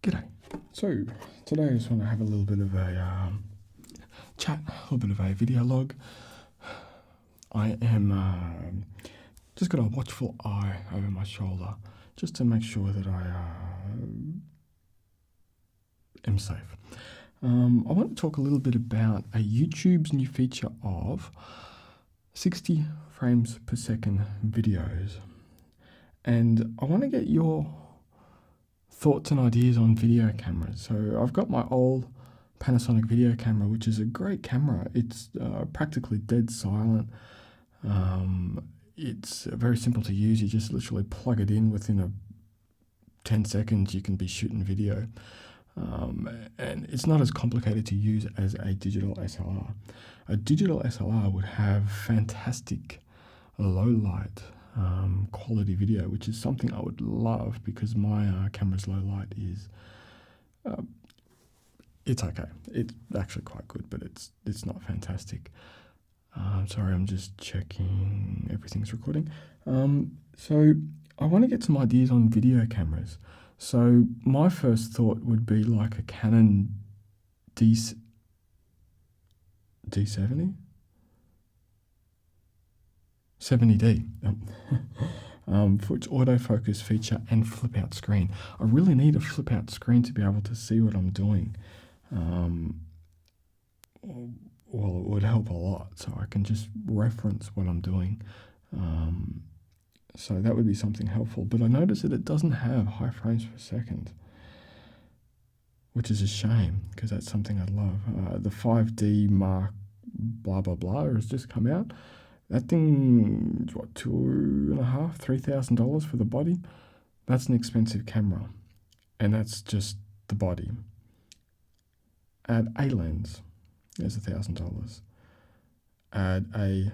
G'day. So today I just want to have a little bit of a chat, a little bit of a video log. I am just got a watchful eye over my shoulder just to make sure that I am safe. I want to talk a little bit about YouTube's new feature of 60 frames per second videos. And I want to get your thoughts and ideas on video cameras. So I've got my old Panasonic video camera, which is a great camera. It's practically dead silent. It's very simple to use. You just literally plug it in within 10 seconds. You can be shooting video. And it's not as complicated to use as a digital SLR. A digital SLR would have fantastic low light quality video, which is something I would love because my camera's low light is it's okay. It's actually quite good, but it's not fantastic. Sorry, I'm just checking everything's recording. So I want to get some ideas on video cameras. So my first thought would be like a Canon D70? D70D. For its autofocus feature and flip out screen. I really need a flip out screen to be able to see what I'm doing. Well, it would help a lot, so I can just reference what I'm doing. So that would be something helpful. But I noticed that it doesn't have high frames per second, which is a shame because that's something I'd love. The 5D Mark blah blah blah has just come out. That thing is what, $2,500, $3,000 for the body? That's an expensive camera, and that's just the body. Add a lens, there's $1,000. Add a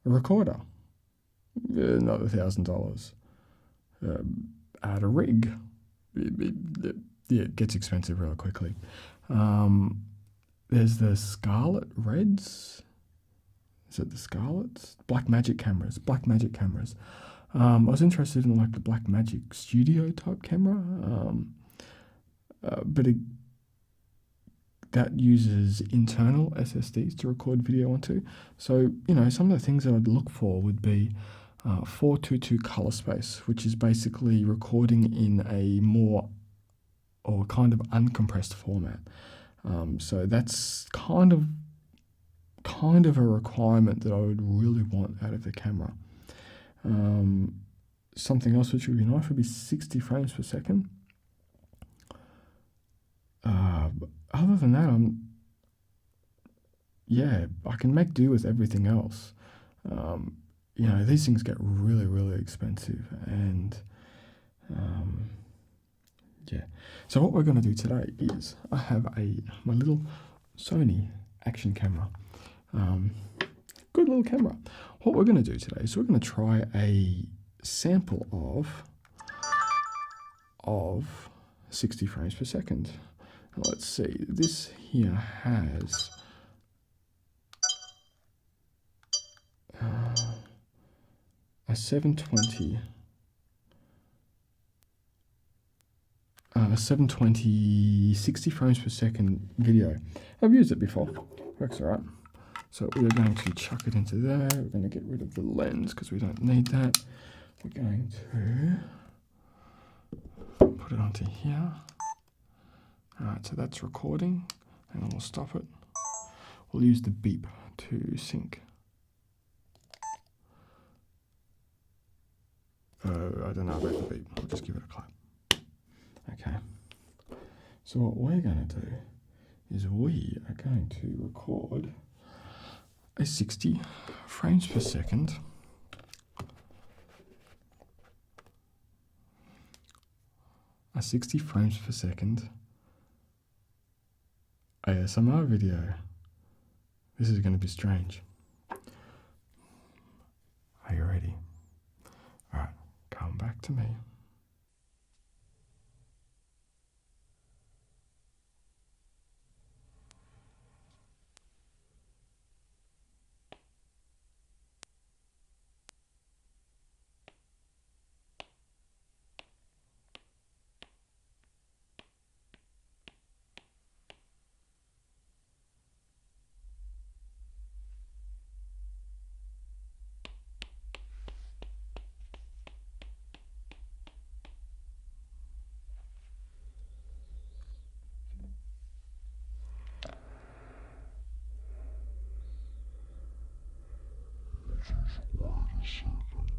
recorder, another $1,000. Add a rig, it gets expensive really quickly. There's the Scarlett Reds. Is it the Scarletts? Blackmagic cameras. I was interested in like the Blackmagic Studio type camera, but that uses internal SSDs to record video onto. So, some of the things that I'd look for would be 422 color space, which is basically recording in a more or kind of uncompressed format. So that's kind of a requirement that I would really want out of the camera. Something else which would be nice would be 60 frames per second. Other than that, I can make do with everything else. These things get really, really expensive, and So what we're going to do today is I have my little Sony action camera. Good little camera. What we're going to do today is we're going to try a sample of 60 frames per second. Now let's see, this here has a 720 60 frames per second video. I've used it before, works all right. So we're going to chuck it into there. We're going to get rid of the lens because we don't need that. We're going to put it onto here. All right, so that's recording, and then we'll stop it. We'll use the beep to sync. I don't know about the beep. We'll just give it a clap. Okay. So what we're going to do is we are going to record a 60 frames per second ASMR video. This is going to be strange. Are you ready? All right, come back to me. second.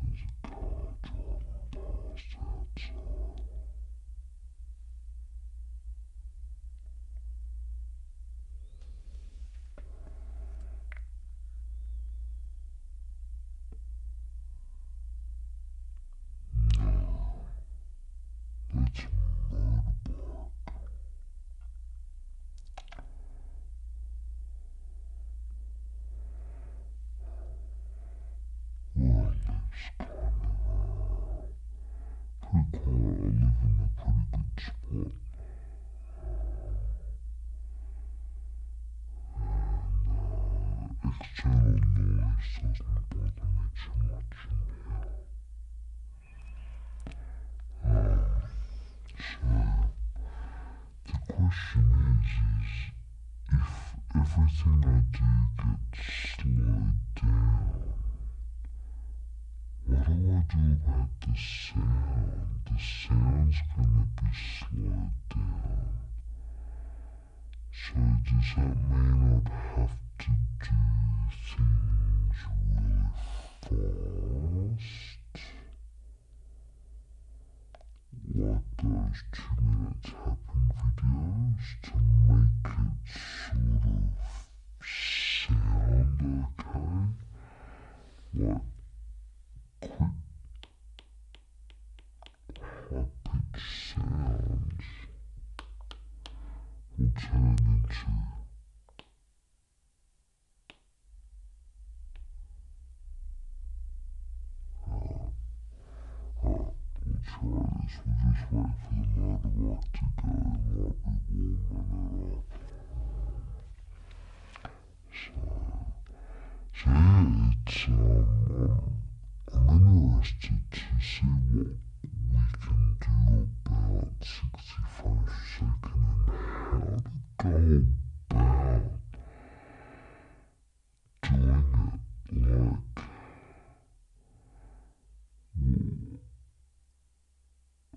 There's a car driving past outside. No, it's a motorbike. We're on this kind of pretty quiet. I live in a pretty good spot. And external noise doesn't bother me too much in here. So the question is if everything I do gets slowed down, what do I do about the sound? The sound's gonna be slowed down. So does that mean I'd have to do things really fast? Like those 2-minute tapping videos to make it sort of sound okay? Like quick high-pitched sounds will turn into we'll try this. We'll just wait for the motorbike to go. It might be warming it up. So yeah, I'm interested to see what we can do about 60 frames per second and how to go about doing it.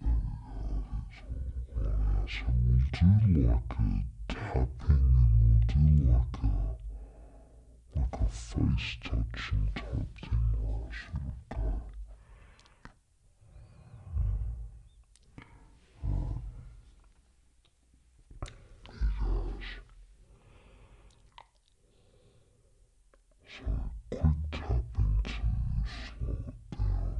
Like, so we'll do like a tapping and we'll do like a face touching type thing where I sort of go. So quick tapping to slow it down.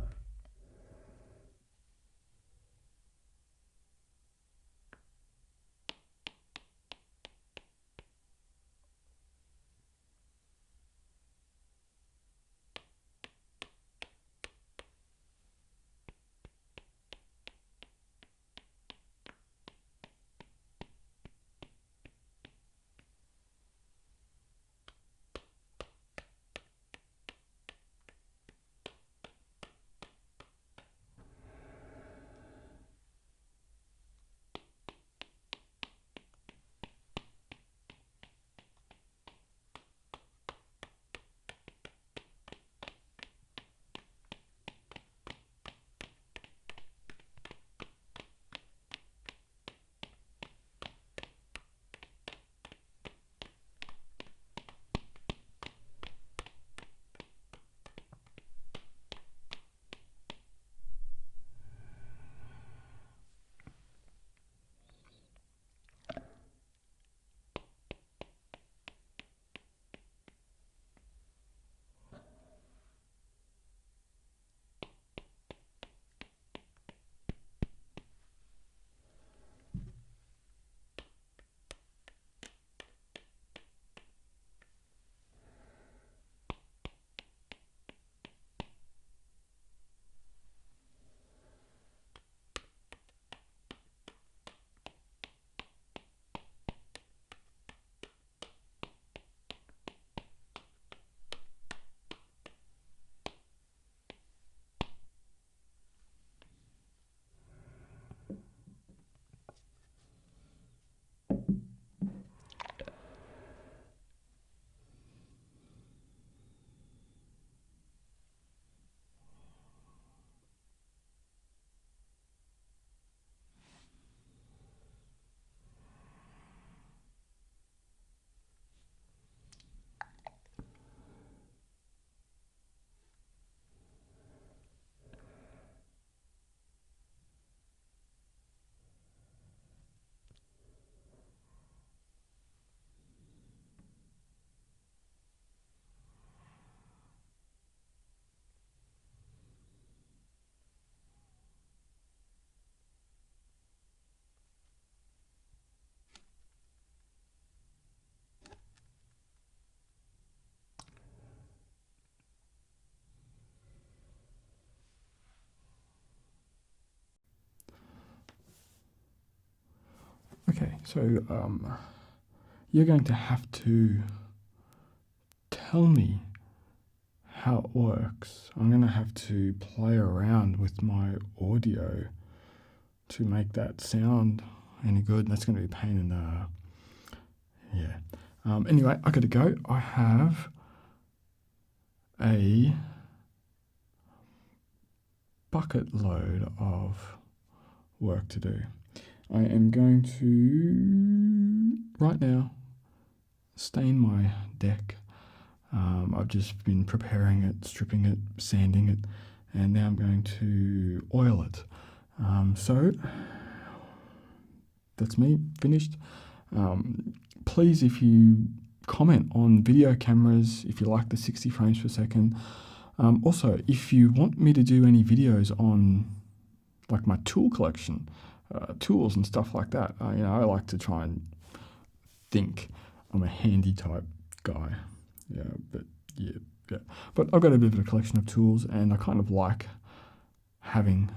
So you're going to have to tell me how it works. I'm going to have to play around with my audio to make that sound any good. That's going to be a pain in the... Yeah. Anyway, I got to go. I have a bucket load of work to do. I am going to, right now, stain my deck. I've just been preparing it, stripping it, sanding it, and now I'm going to oil it. So that's me, finished. Please, if you comment on video cameras, if you like the 60 frames per second. Also, if you want me to do any videos on like my tool collection, tools and stuff like that, I like to try and think. I'm a handy type guy. But I've got a bit of a collection of tools, and I kind of like having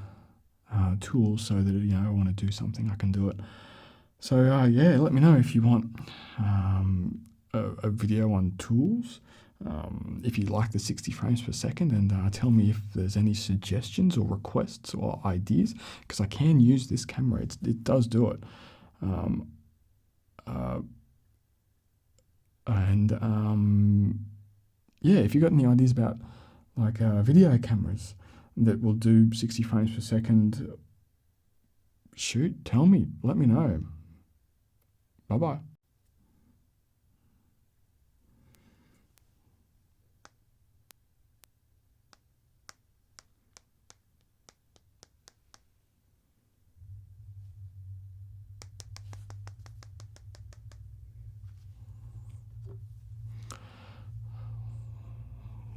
tools so that I want to do something, I can do it. So let me know if you want a video on tools. If you like the 60 frames per second, and tell me if there's any suggestions or requests or ideas, because I can use this camera. It does do it. If you've got any ideas about like video cameras that will do 60 frames per second, shoot, tell me, let me know. Bye-bye.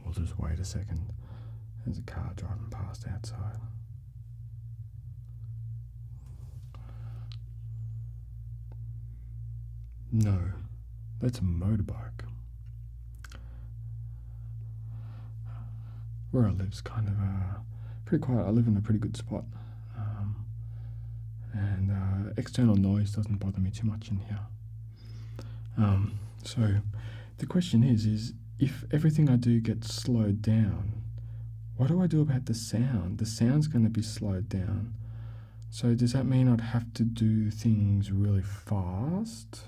We'll just wait a second. There's a car driving past outside. No, that's a motorbike. Where I live's kind of pretty quiet. I live in a pretty good spot. And external noise doesn't bother me too much in here. So the question is if everything I do gets slowed down, what do I do about the sound? The sound's going to be slowed down. So does that mean I'd have to do things really fast,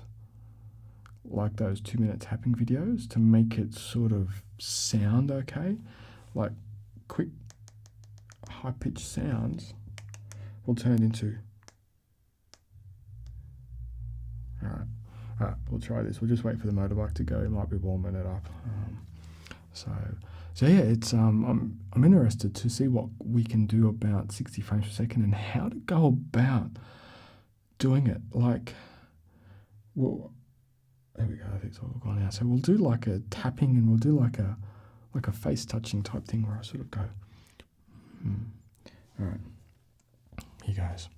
like those 2-minute tapping videos, to make it sort of sound okay? Like quick, high-pitched sounds will turn into... All right, we'll try this. We'll just wait for the motorbike to go. It might be warming it up. It's I'm interested to see what we can do about 60 frames per second and how to go about doing it. Like, well, there we go. I think it's all gone now. So we'll do like a tapping, and we'll do like a face touching type thing where I sort of go. All right, here goes.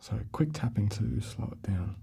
So quick tapping to slow it down.